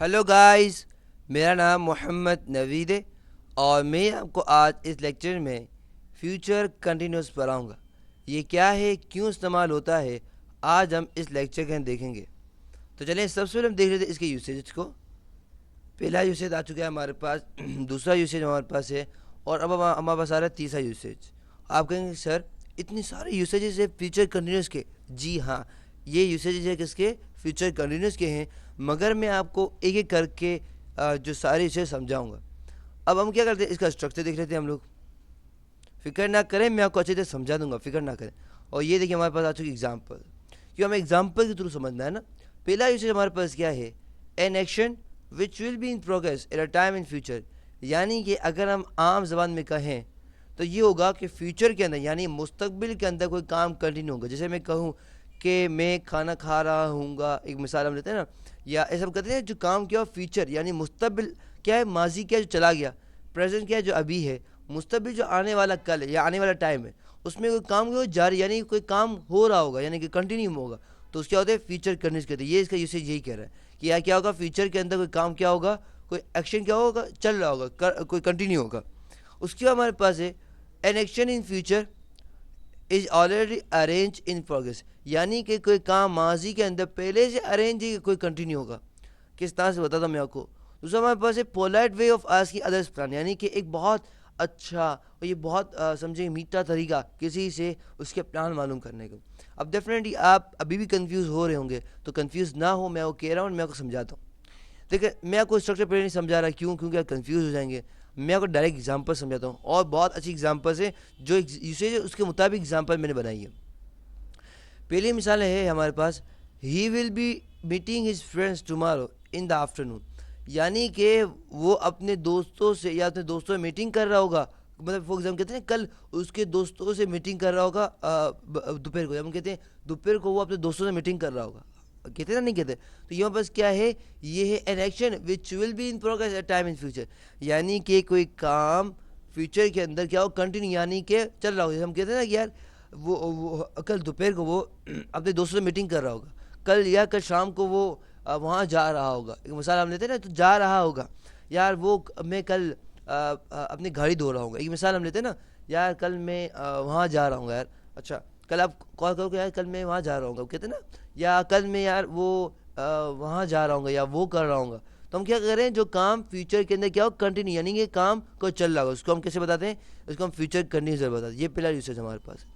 Hello guys, मेरा नाम मोहम्मद नवीद है और मैं आपको आज इस लेक्चर में फ्यूचर कंटिन्यूस पढ़ाऊँगा। ये क्या है, क्यों इस्तेमाल होता है, आज हम इस लेक्चर के अंदर देखेंगे। तो चलिए सबसे पहले हम देख लेते हैं इसके यूसेज को। पहला यूसेज आ चुका है हमारे पास, दूसरा यूसेज हमारे पास है और अब हमारे पास आ रहा है तीसरा यूसेज। आप कहेंगे सर इतनी सारे यूसेजेस है फ्यूचर कंटिन्यूस के। जी हाँ, ये यूसेजेस है किसके, फ्यूचर कंटिन्यूस के हैं, मगर मैं आपको एक एक करके जो सारे यूसेज समझाऊंगा। अब हम क्या करते हैं, इसका स्ट्रक्चर देख लेते हैं हम लोग। फिक्र ना करें, मैं आपको अच्छे से समझा दूंगा, फिक्र ना करें। और ये देखिए हमारे पास आ चुकी एग्जाम्पल, क्योंकि हमें एग्जाम्पल के थ्रू समझना है ना। पहला यूसेज हमारे पास क्या है, an action which will be in progress at a time in future. यानी कि अगर हम आम जबान में कहें तो ये होगा कि फ्यूचर के अंदर यानी मुस्तकबिल के अंदर कोई काम कंटिन्यू होगा। जैसे मैं कहूँ कि मैं खाना खा रहा हूँगा, एक मिसाल हम लेते हैं ना, या ऐसा हम कहते हैं जो काम क्या हो फ्यूचर यानी मुस्तकबिल क्या है, माजी क्या है जो चला गया, प्रेजेंट क्या है जो अभी है, मुस्तकबिल जो आने वाला कल है या आने वाला टाइम है, उसमें कोई काम क्या हो जारी यानी कोई काम हो रहा होगा यानी कि कंटिन्यू होगा, तो उसके होते हैं फ्यूचर कंटिन्यूस कहते हैं। ये इसका यूसेज यही कह रहा है कि यार क्या होगा, फ्यूचर के अंदर कोई काम क्या होगा, कोई एक्शन क्या होगा, चल रहा होगा, कोई कंटिन्यू होगा। उसके बाद हमारे पास है an action in future is already arrange in progress. यानी कि कोई काम माजी के अंदर पहले से अरेंज है, कोई कंटिन्यू होगा। किस तरह से बताता हूँ मैं आपको। दूसरा हमारे पास है polite way of asking others plan, यानी कि एक बहुत अच्छा और ये बहुत समझे मीठा तरीका किसी से उसके प्लान मालूम करने को। अब डेफिनेटली आप अभी भी कंफ्यूज हो रहे होंगे, तो कंफ्यूज ना हो, मैं वो कह रहा हूँ, मैं आपको समझाता हूँ। देखिए मैं आपको स्ट्रक्चर पहले नहीं समझा रहा, क्यों, क्योंकि आप कंफ्यूज हो जाएंगे। मैं आपको डायरेक्ट एग्जांपल समझाता हूँ और बहुत अच्छी एग्जांपल्स है जो यूसेज है उसके मुताबिक एग्जांपल मैंने बनाई है। पहली मिसाल है हमारे पास, he will be meeting his friends tomorrow in the afternoon. यानी कि वो अपने दोस्तों से या अपने दोस्तों से मीटिंग कर रहा होगा, मतलब फॉर एग्जाम्पल कहते हैं कल उसके दोस्तों से मीटिंग कर रहा होगा दोपहर को, हम कहते हैं दोपहर को वो अपने दोस्तों से मीटिंग कर रहा होगा, कहते ना नहीं कहते। तो यहाँ पास क्या है, ये है an action which will be in progress at time in future. यानी कि कोई काम फ्यूचर के अंदर क्या हो, कंटिन्यू यानी कि चल रहा होगा। हम कहते हैं ना कि यार वो कल दोपहर को वो अपने दोस्तों से मीटिंग कर रहा होगा, कल या कल शाम को वो वहाँ जा रहा होगा। एक मिसाल हम लेते हैं ना, तो जा रहा होगा यार वो, मैं कल अपनी गाड़ी धो रहा हूँ। एक मिसाल हम लेते हैं ना, यार कल मैं वहाँ जा रहा हूँ यार। अच्छा, कल आप कॉल करो कि यार कल मैं वहाँ जा रहा हूँ, कहते हैं ना, या कल मैं यार वो वहाँ जा रहा हूँ या वो कर रहा हूँ। तो हम क्या करें, जो काम फ्यूचर के अंदर क्या हो कंटिन्यू यानी कि काम को चल रहा होगा, उसको हम कैसे बताते हैं, उसको हम फ्यूचर कंटिन्यूस बताते हैं। ये पहला यूसेज हमारे पास।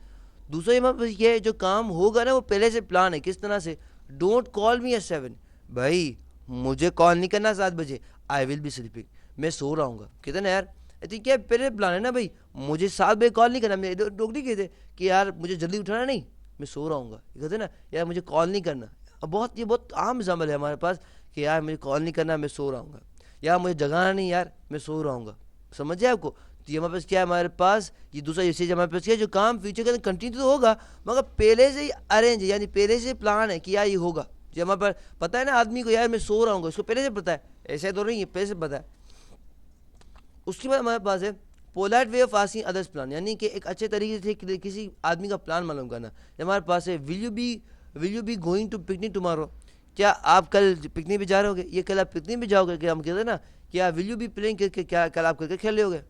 दूसरा हमारे पास ये है, जो काम होगा ना वो पहले से प्लान है। किस तरह से, डोंट कॉल मी एट 7, भाई मुझे कॉल नहीं करना 7 बजे, आई विल बी स्लीपिंग, मैं सो रहा हूँ। कहते ना यार तो क्या पहले प्लान है ना भाई, मुझे 7 बजे कॉल नहीं करना। मैं लोग नहीं कहते कि यार मुझे जल्दी उठाना नहीं, मैं सो रहा हूँ। कहते ना यार मुझे कॉल नहीं करना। अब बहुत ये बहुत आम एग्जाम्पल है हमारे पास कि यार मुझे कॉल नहीं करना, मैं सो रहा हूँ, यार मुझे जगाना नहीं, यार मैं सो रहा हूँ। समझिए आपको। तो ये हमारे पास क्या है, हमारे पास ये दूसरा यूसेज हमारे पास क्या है, जो काम फ्यूचर के अंदर कंटिन्यू तो होगा मगर पहले से ही अरेंज है यानी पहले से प्लान है कि यार ये होगा। जो हमारे पास पता है ना आदमी को, यार मैं सो रहा हूँ, इसको पहले से पता है, ऐसे तो नहीं है, पहले से पता है। उसके बाद हमारे पास है polite way of asking others plan, यानी कि एक अच्छे तरीके से किसी आदमी का प्लान मालूम करना। हमारे पास है will you be going to picnic tomorrow. क्या आप कल पिकनिक पे जा रहे होगे, ये कल आप पिकनिक पे जाओगे। क्या हम कहते हैं ना, क्या will you be playing cricket, क्या कल आप क्रिकेट खेल रहे होगे।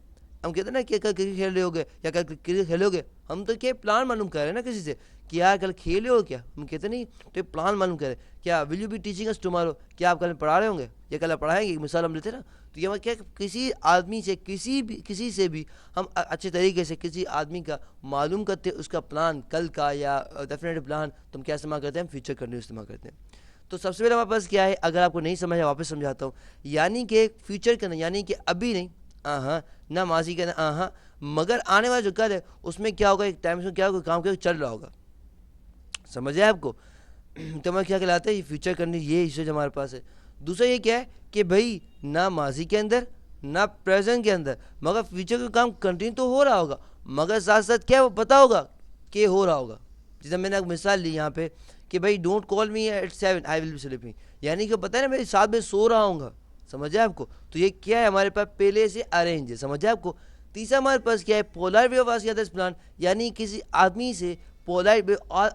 हम कहते हैं ना कि कल क्रिकेट खेल रहे होगे या कल क्रिकेट खेलोगे। हम तो क्या प्लान मालूम कर रहे हैं ना किसी से कि यार कल खेले हो क्या, हम कहते नहीं, तो प्लान मालूम करें। क्या will you be teaching us tomorrow, क्या आप कल पढ़ा रहे होंगे या कल आप पढ़ाएंगे, मिसाल हम लेते ना। तो ये क्या, किसी आदमी से किसी से भी हम अच्छे तरीके से किसी आदमी का मालूम करते हैं उसका प्लान कल का या डेफिनेट प्लान, तो हम क्या इस्तेमाल करते हैं, फ्यूचर कंटिन्यू इस्तेमाल करते हैं। तो सबसे पहले हमारे पास क्या है, अगर आपको नहीं समझा वापस समझाता हूँ। यानी कि फ्यूचर करना यानी कि अभी नहीं, हाँ ना माजी का ना, हाँ मगर आने वाला जो कल है उसमें क्या होगा, एक टाइम में क्या होगा, काम क्या चल रहा होगा। समझ आए आपको। तो हमें क्या कहलाता है, ये फ्यूचर करने, ये यूसेज हमारे पास है। दूसरा ये क्या है कि भाई ना माजी के अंदर ना प्रेजेंट के अंदर, मगर फ्यूचर का काम कंटिन्यू तो हो रहा होगा, मगर साथ साथ क्या वो पता होगा कि हो रहा होगा। जैसे मैंने एक मिसाल ली यहाँ पे कि भाई don't call me at 7, I will be sleeping, यानी कि पता है ना मैं 7 बजे सो रहा हूँ। समझे आपको। तो ये क्या है, हमारे पास पहले से अरेंज है। समझे आपको। तीसरा हमारे पास क्या है, polar way of asking others plan, यानी किसी आदमी से پولائٹ اور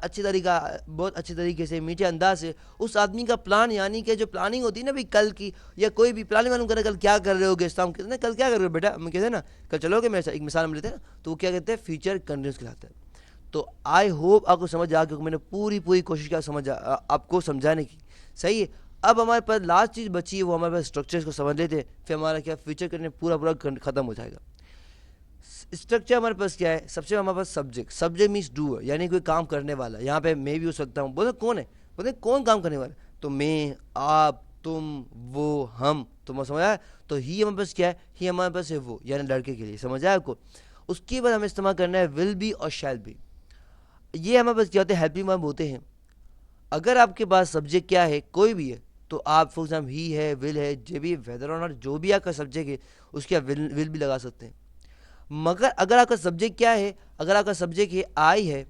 بہت اچھی طریقے سے میٹھے انداز سے اس آدمی کا پلان، یعنی کہ جو پلاننگ ہوتی ہے نا بھائی کل کی، یا کوئی بھی پلاننگ معلوم کرنا کل کیا کر رہے ہو گے، اسلام کہتے ہیں کل کیا کر رہے ہو بیٹا، ہم کہتے ہیں نا کل چلو گے میرے ساتھ، ایک مثال ہم لیتے ہیں نا، تو وہ کیا کہتے ہیں فیوچر کنٹینیوس کہلاتا ہے. تو آئی ہوپ آپ کو سمجھ آ گیا، میں نے پوری کوشش کیا آپ کو سمجھانے کی. صحیح ہے. اب ہمارے پاس لاسٹ چیز بچی ہے، وہ ہمارے پاس اسٹرکچر کو سمجھ لیتے ہیں، پھر ہمارا کیا فیوچر کرنے پورا ختم ہو جائے گا. اسٹرکچر ہمارے پاس کیا ہے، سب سے ہمارے پاس سبجیکٹ مینس ڈو، یعنی کوئی کام کرنے والا. یہاں پہ میں بھی ہو سکتا ہوں، بولے کون ہے، بولے کون کام کرنے والا، تو میں، آپ، تم، وہ، ہم. تم سمجھا. تو ہی ہمارے پاس کیا ہے، ہی ہمارے پاس ہے وہ، یعنی لڑکے کے لیے. سمجھا آپ کو. اس کے بعد ہمیں استعمال کرنا ہے ول بی اور شیل بی. یہ ہمارے پاس کیا ہوتے ہیں، ہیلپنگ ورب ہوتے ہیں. اگر آپ کے پاس سبجیکٹ کیا ہے، کوئی بھی ہے، تو آپ فور ایگزامپل ہی ہے، ول ہے، جو بھی ویدر اور ناٹ جو بھی آپ کا سبجیکٹ ہے اس کے آپ ول بھی لگا سکتے ہیں. مگر اگر آپ کا سبجیکٹ کیا ہے، اگر آپ کا سبجیکٹ ہے آئی ہے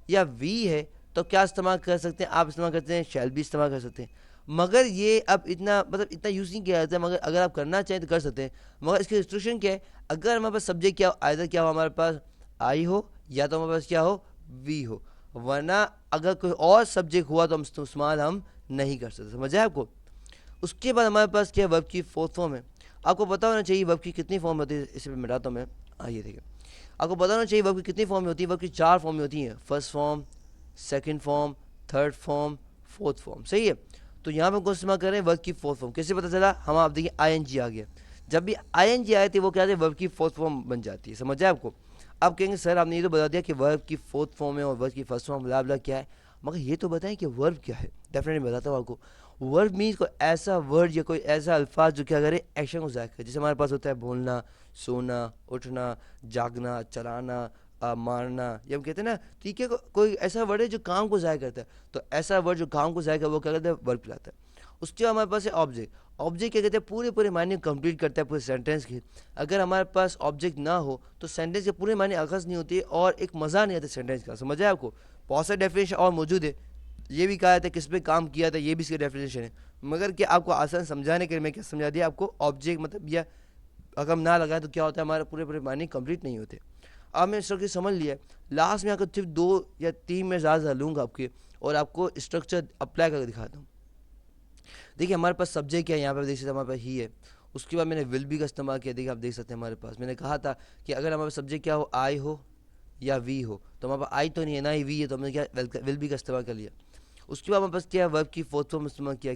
یا وی ہے، تو کیا استعمال کر سکتے ہیں آپ، استعمال کرتے ہیں شیل بھی استعمال کر سکتے ہیں. مگر یہ اب اتنا یوز نہیں کیا جاتا ہے، مگر اگر آپ کرنا چاہیں تو کر سکتے ہیں. مگر اس کی ریسٹرکشن کیا ہے، اگر ہمارے پاس سبجیکٹ کیا ہو، آئدر کیا ہو ہمارے پاس آئی ہو، یا تو ہمارے پاس کیا ہو وی ہو. ورنہ اگر کوئی اور سبجیکٹ ہوا تو استعمال ہم نہیں کر سکتے. سمجھا آپ کو. اس کے بعد ہمارے پاس کیا ورب کی فورتھ فارم ہے. آپ کو پتا ہونا چاہیے ورب کی کتنی فارم ہوتی ہے، اسے مٹاتا ہوں میں. آئیے دیکھیں، آپ کو پتا ہونا چاہیے ورب کی کتنی فارم ہوتی ہے. ورب کی 4 فارم ہوتی ہیں، first form, second form, third form, fourth form. صحیح ہے. تو یہاں پہ ہم کو استعمال کر رہے ہیں ورب کی فورتھ فارم. کیسے پتا چلا، ہم آپ دیکھیں آئی این جی آ گیا. جب بھی آئی این جی آئے تھے وہ کیا ہے، ورب کی فورتھ فارم بن جاتی ہے. سمجھا آپ کو. آپ کہیں گے سر آپ نے یہ تو بتا دیا کہ ورب کی فورتھ فارم ہے اور ورب کی فرسٹ فارم بلا کیا ہے، مگر یہ تو بتائیں کہ ورب کیا ہے. ڈیفینیٹلی بتاتا ہوں آپ کو. ورب مینس کوئی ایسا ورڈ یا کوئی ایسا الفاظ جو کیا کرے ایکشن کو ظاہر کرے. جیسے ہمارے پاس ہوتا ہے بولنا، سونا، اٹھنا، جاگنا، چلانا، مارنا، یہ ہم کہتے ہیں نا. ٹھیک ہے، کوئی ایسا ورڈ ہے جو کام کو ظاہر کرتا ہے، تو ایسا ورڈ جو کام کو ظاہر کرتا ہے وہ کیا کرتا ہے، ورب کہلاتا ہے. اس کے بعد ہمارے پاس ہے آبجیکٹ. آبجیکٹ کیا کہتے ہیں، پورے معنی کمپلیٹ کرتا ہے پورے سینٹینس کی. اگر ہمارے پاس آبجیکٹ نہ ہو تو سینٹینس کے پورے معنی اخذ نہیں ہوتی اور ایک مزہ نہیں آتا سینٹینس کا. سمجھا آپ کو. بہت سے ڈیفینیشن اور موجود ہے. یہ بھی کہا تھا کس پہ کام کیا تھا، یہ بھی اس کی ڈیفینیشن ہے. مگر کہ آپ کو آسان سمجھانے کے لیے میں کیا سمجھا دیا آپ کو، آبجیکٹ مطلب یہ اگر ہم نہ لگائیں تو کیا ہوتا ہے، ہمارے پورے معنی کمپلیٹ نہیں ہوتے. اب میں اسٹرکچر سمجھ لیا. لاسٹ میں آپ کو صرف 2 یا 3 میں زیادہ لوں گا آپ کے، اور آپ کو اسٹرکچر اپلائی کر کے دکھاتا ہوں. دیکھیے ہمارے پاس سبجیکٹ کیا ہے، یہاں پہ دیکھ سکتے ہیں ہمارے پاس ہی ہے. اس کے بعد میں نے ول بی کا استعمال کیا. دیکھیے آپ دیکھ سکتے ہیں ہمارے پاس میں نے کہا تھا کہ اگر ہمارے پاس سبجیکٹ کیا ہو، آئی ہو یا وی ہو، تو ہمارے پاس آئی تو نہیں ہے، نہ ہی وی ہے، تو ہم نے کیا ول بی کا استعمال کر لیا. اس کے بعد ہمارے پاس کیا ورب کی فورتھ فارم استعمال کیا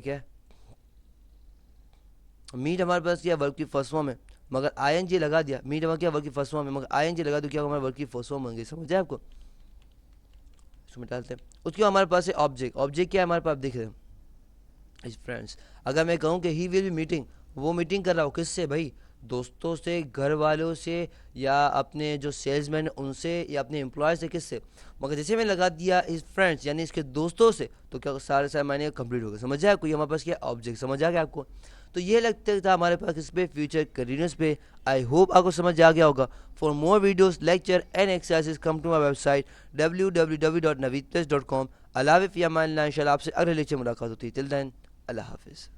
میٹ. ہمارے پاس کیا ورب کی فرسٹ فارم ہے، مگر آئی این جی لگا دیا. میٹ ہمارا کیا ورب کی فرسٹ فارم ہے، مگر آئی این جی لگا دو، کیا ہمارا ورب کی فرسٹ فارم بن گئی. سمجھا آپ کو. اس میں ڈالتے ہیں. اس کے بعد ہمارے پاس ہے آبجیکٹ. آبجیکٹ کیا ہے ہمارے پاس، آپ دیکھ رہے ہیں فرینڈس. اگر میں کہوں کہ ہی ول بی میٹنگ، وہ میٹنگ کر رہا ہو کس سے بھائی، دوستوں سے، گھر والوں سے، یا اپنے جو سیلز مین ان سے، یا اپنے امپلائز سے، کس سے. مگر جیسے میں لگا دیا ہز فرینڈس یعنی اس کے دوستوں سے، تو کیا سارے معنی کمپلیٹ ہو گئے. سمجھا آپ کو. یہ ہمارے پاس کیا آبجیکٹ. سمجھا گیا آپ کو. تو یہ لگتا تھا ہمارے پاس اس پہ فیوچر کنٹینیوس پہ. آئی ہوپ آپ کو سمجھ آ گیا ہوگا. For more videos, lecture and exercises come to my website www.naveedplus.com. اللہ حافظ. یا مان اللہ، ان شاء اللہ آپ سے اگلے لیکچر ملاقات ہوتی ہے. ٹل دین اللہ حافظ.